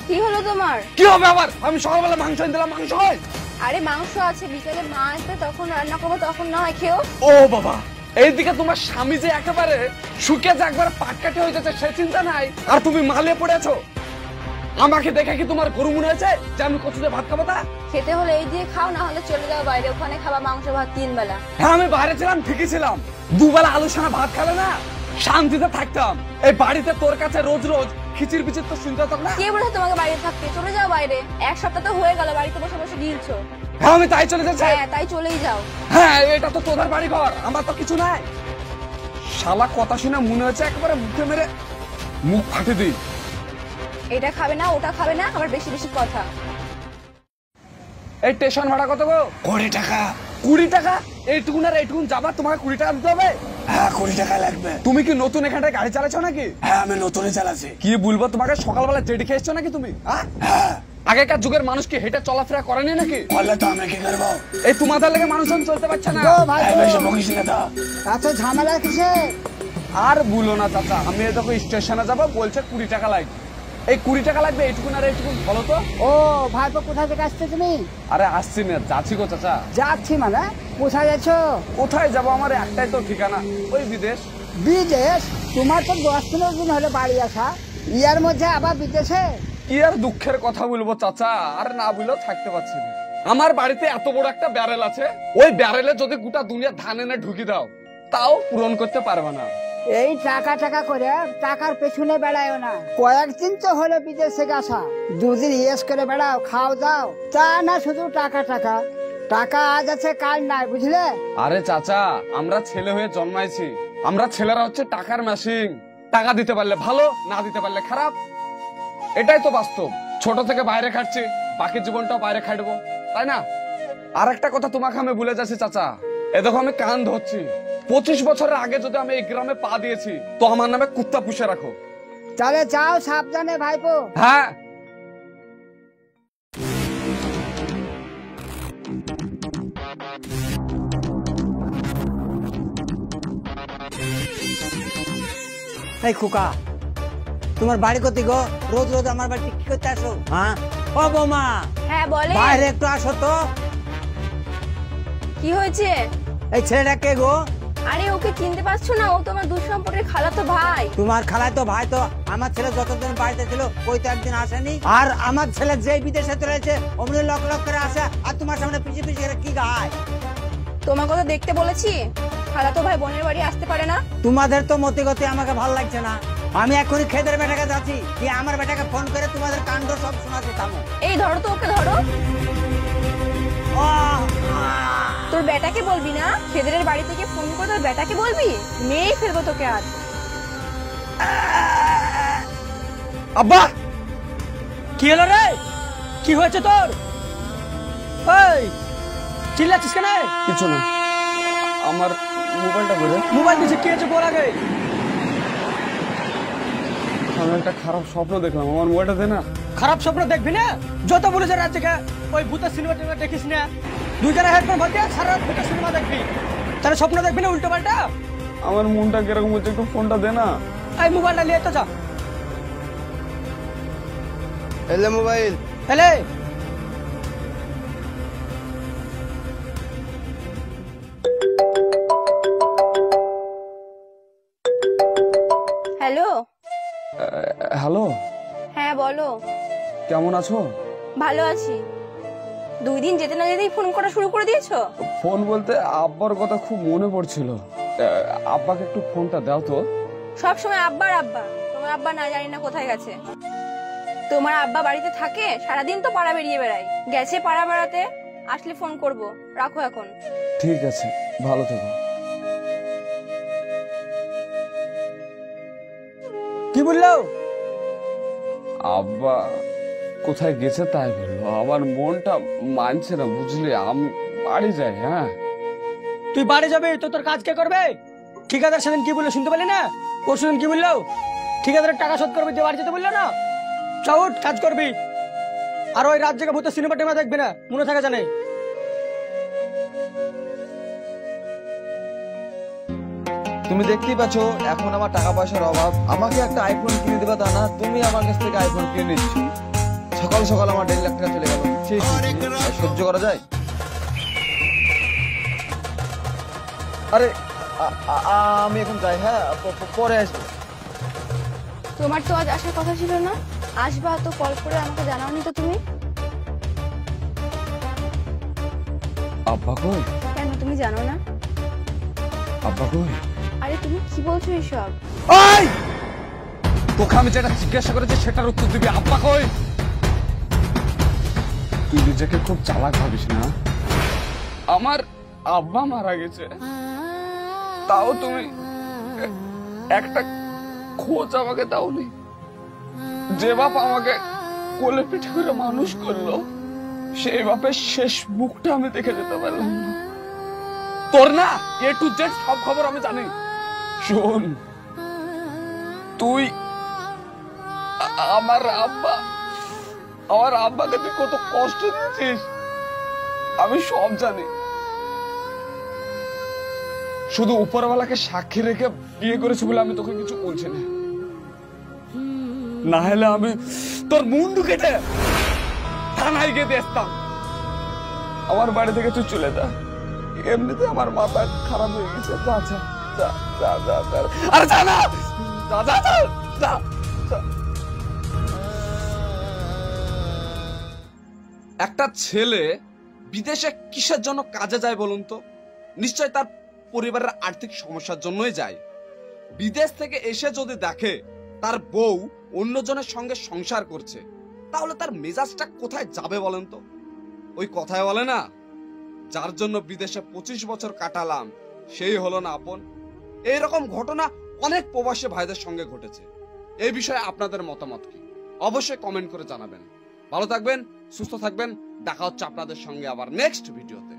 কি হলো তোমার? কি হবে আবার? আমি সকালবেলা মাংস এনে দিলাম, মাংস হয়? আরে মাংস আছে, বিকেলে মা আসবে তখন রান্না করবো, তখন না হয় খেও। ও বাবা, এইদিকে তোমার স্বামী যে একেবারে শুকিয়ে যে একবার পাটকাঠি হয়ে যাচ্ছে সে চিন্তা নাই, আর তুমি মালিয়ে পড়েছো। আমাকে দেখে কি তোমার গরু মনে হয়েছে যে আমি কচুতে ভাত খাবো? তা খেতে হলে এই দিয়ে খাও, না হলে চলে যাও বাইরে, ওখানে খাবা মাংস ভাত 3 বেলা। হ্যাঁ আমি বাইরে ছিলাম, ঠিকই ছিলাম, 2 বেলা আলু সানা ভাত খাবে না শান্তিতে থাকতাম। এই বাড়িতে তোর কাছে রোজ রোজ খিচির পিচির তো শুনতে হতো না। কে বলেছে তোমাকে বাইরে থাকতে? চলে যাও বাইরে, 1 সপ্তাহ তো হয়ে গেল বাড়িতে বসে বসে গিলছো। হ্যাঁ আমি তাই চলে যাচ্ছি। হ্যাঁ তাই চলেই যাও। হ্যাঁ এটা তো তোদের বাড়ি ঘর, আমার তো কিছু নাই। শালা কথা শুনে মনে হচ্ছে একেবারে মুখে মেরে মুখ ফাটে দিই। এটা খাবে না, ওটা খাবে না, আবার বেশি বেশি কথা। এই স্টেশন ভাড়া কত গো? 20 টাকা। 20 টাকা? এইটুকুন আর এইটুকুন যাবা, তোমাকে 20 টাকা দিতে হবে? হ্যাঁ 20 টাকা লাগবে। তুমি কি নতুন এখানটায় গাড়ি চালাচ্ছ নাকি? হ্যাঁ আমি নতুনই চালাচ্ছি। কি বলবো তোমাকে, সকালবেলা জেডি খেয়েছো নাকি তুমি? হ্যাঁ। আগেকার যুগের মানুষ কি হেঁটে চলাফেরা করেনি নাকি? বললে তো আমি কি করবো? এই তোমাদের লেগে মানুষজন চলতে পারছে না। বেশি বকিস না তো। এত ঝামেলা কিসে? আর বলো না চাচা, আমি দেখো স্টেশনে যাবো, বলছে 20 টাকা লাগবে। এই 20 টাকা লাগবে এইটুকুন আর এইটুকুন, বলো তো। ও ভাইপো, কোথায় থেকে আসছো তুমি? আরে আসছি না, যাচ্ছি গো চাচা। যাচ্ছি মানে? কোথায় যাচ্ছ? কোথায় যাবো, আমার একটাই তো ঠিকানা, ওই বিদেশ। বিদেশ? তোমার তো 10-15 দিন হলে বাড়ি আসা, ইয়ার মধ্যে আবার বিদেশে? কি আর দুঃখের কথা বলবো চাচা, আর না বলেও থাকতে পারছি না। আমার বাড়িতে এত বড় একটা ব্যারেল আছে, ওই ব্যারেলে যদি গোটা দুনিয়া ধান এনে ঢুকি দাও তাও পূরণ করতে পারবে না। এই টাকা টাকা করে টাকার পেছনে বেড়ায় না। কয়েকদিন তো হলো বিদেশ থেকে আসা, 2 দিন ইয়েস করে বেড়াও, খাও দাও, তা না শুধু টাকা টাকা। টাকা আজ আছে কাল নাই, বুঝলে? আরে চাচা, আমরা ছেলে হয়ে জন্মাইছি, আমরা ছেলেরা হচ্ছে টাকার মেশিন। টাকা দিতে পারলে ভালো, না দিতে পারলে খারাপ, এটাই তো বাস্তব। ছোট থেকে বাইরে খাচ্ছি, বাকি জীবনটাও বাইরে খাটবো, তাই না? আর একটা কথা তোমাকে আমি ভুলে যাচ্ছি চাচা, এ দেখো আমি কান ধরছি, 25 বছরের আগে যদি আমি এই গ্রামে পা দিয়েছি তো আমার নামে কুত্তা পুষে রাখো। তাহলে যাও সাবধানে ভাইপো। হ্যাঁ। এই খোকা, তোমার বাড়ি কোথায় গো? রোজ রোজ আমার বাড়িতে কি করতে আসো? হ্যাঁ ও বৌমা, হ্যাঁ বলে। বাইরে একটু আসো তো। কি হয়েছে? এই ছেলেটা কে গো? আরে ওকে চিনতে পারছো না? ও তোমার দুঃসম্পর্কের খালাতো ভাই। তোমার খালাতো ভাই তো আমার ছেলে যতদিন বাড়িতে ছিল ওই তো একদিন আসেনি। আর আমার ছেলে যে বিদেশে চলেছে অমনি লক লক করে আসে, আর তোমার সামনে পিছিয়ে পিছিয়ে কি গায়? তোমার কথা দেখতে বলেছি, খালাতো ভাই বোনের বাড়ি আসতে পারে না। তোমাদের তো মতি গতি আমাকে ভালো লাগছে না। আমি এখনই খেদের বেটাকে যাচ্ছি, দিয়ে আমার বেটাকে ফোন করে তোমাদের কাণ্ড সব শোনাতে থামো। এই ধরো তো ওকে, ধরো। তোর বেটাকে বলবি না? খেদের বাড়ি থেকে ফোন করে তোর বেটাকে বলবি? মেয়েই ফেলবো তোকে আজ। আব্বা, কি হলো রে? কি হয়েছে তোর? এই চিল্লাচ্ছিস কেন? কিছু না, আমার মোবাইলটা বেরো। মোবাইল দিছে, কি হয়েছে বল আগে। আমি একটা খারাপ স্বপ্ন দেখলাম, আমার মোবাইলটা দে না। খারাপ স্বপ্ন দেখবি না? যত বলেছে রাত থেকে ওই ভূতের সিনেমা দেখিস না, 2 জনের হেডফোন ভর্তি সারা রাত ভূতের সিনেমা দেখবি, তাহলে স্বপ্ন দেখবি না উল্টো পাল্টা? আমার মনটা কিরকম হচ্ছে, একটু ফোনটা দে না। এই মোবাইলটা নিয়ে তো যা। এলে মোবাইল। তাহলে হ্যালো। হ্যালো। হ্যাঁ বলো। কেমন আছো? ভালো আছি। 2 দিন যেতে না যেতেই ফোন করা শুরু করে দিয়েছো? ফোন বলতে আব্বার কথা খুব মনে পড়ছিল, আব্বাকে একটু ফোনটা দাও তো। সব সময় আব্বার আব্বা, তোমার আব্বা না জানি না কোথায় গেছে। তোমার আব্বা বাড়িতে থাকে, সারাদিন তো পাড়া বেরিয়ে বেড়ায়, গেছে পাড়া বেড়াতে, আসলে ফোন করব। রাখো এখন। ঠিক আছে, ভালো থেকো। কি বললো? আব্বা কোথায় গেছে তাই বললো, আমার মনটা মানছে না বুঝলি, আমি বাড়ি যাই। হ্যাঁ তুই বাড়ি যাবে তো তোর কাজ কে করবে? ঠিকাদার সেদিন কি বললো শুনতে পেলি না? পরশুদিন কি বললো? ঠিকাদারের টাকা শোধ করবি, দিয়ে বাড়ি যেতে বললো না? চউট কাজ করবি, আর ওই রাত জেগে ভূতের সিনেমা টেমা দেখবি না, মনে থাকে জানে। তুমি দেখতেই পাচ্ছ এখন আমার টাকা পয়সার অভাব, আমাকে একটা আইফোন কিনে দেবে তা না, তুমি আমার কাছ থেকে আইফোন কিনে নিচ্ছ। সকাল সকাল আমার 1.5 লাখ টাকা চলে গেল। আর সহ্য করা যায়? আরে আমি এখন যাই, হ্যাঁ পরে আসবো। তোমার তো আজ আসার কথা ছিল না? আসবা তো কল করে আমাকে জানাওনি তো তুমি? আব্বা কই? কেন তুমি জানো না? আব্বা কই? আরে তুমি কি বলছো এসব? ওই! তোকে আমি যেটা জিজ্ঞাসা করেছি সেটার উত্তর দিবি। আব্বা কই? তুই নিজেকে খুব চালাক ভাবিস না? আমার আব্বা মারা গেছে, তাও তুমি একটা খোঁজ আমাকে দাওনি। যে বাপ আমাকে কোলে পিঠে করে মানুষ করলো, সেই বাপের শেষ মুখটা আমি দেখে যেতে পারলাম না। তোর না এ টু জেড সব খবর আমি জানি। শোন, তুই আমার আব্বাকে তুই কত কষ্ট দিয়েছিস আমি সব জানি। শুধু উপরওয়ালাকে সাক্ষী রেখে বিয়ে করেছি বলে আমি তোকে কিছু বলছি না, না হলে আমি তোর মুন্ডু কেটে থানায় গিয়ে দেখতাম। আমার বাড়ি থেকে তুই চলে যা, এমনিতে আমার মাথা খারাপ হয়ে গেছে। আরে যা না, যা। একটা ছেলে বিদেশে কিসের জন্য কাজে যায় বলুন তো? নিশ্চয় তার পরিবারের আর্থিক সমস্যার জন্যই যায়। বিদেশ থেকে এসে যদি দেখে তার বউ অন্যজনের সঙ্গে সংসার করছে, তাহলে তার মেজাজটা কোথায় যাবে বলেন তো? ওই কথায় বলে না, যার জন্য বিদেশে 25 বছর কাটালাম সেই হলো না আপন। এইরকম ঘটনা অনেক প্রবাসী ভাইদের সঙ্গে ঘটেছে। এই বিষয়ে আপনাদের মতামত কি? অবশ্যই কমেন্ট করে জানাবেন। ভালো থাকবেন, সুস্থ থাকবেন। দেখা হচ্ছে আপনাদের সঙ্গে আবার নেক্সট ভিডিওতে।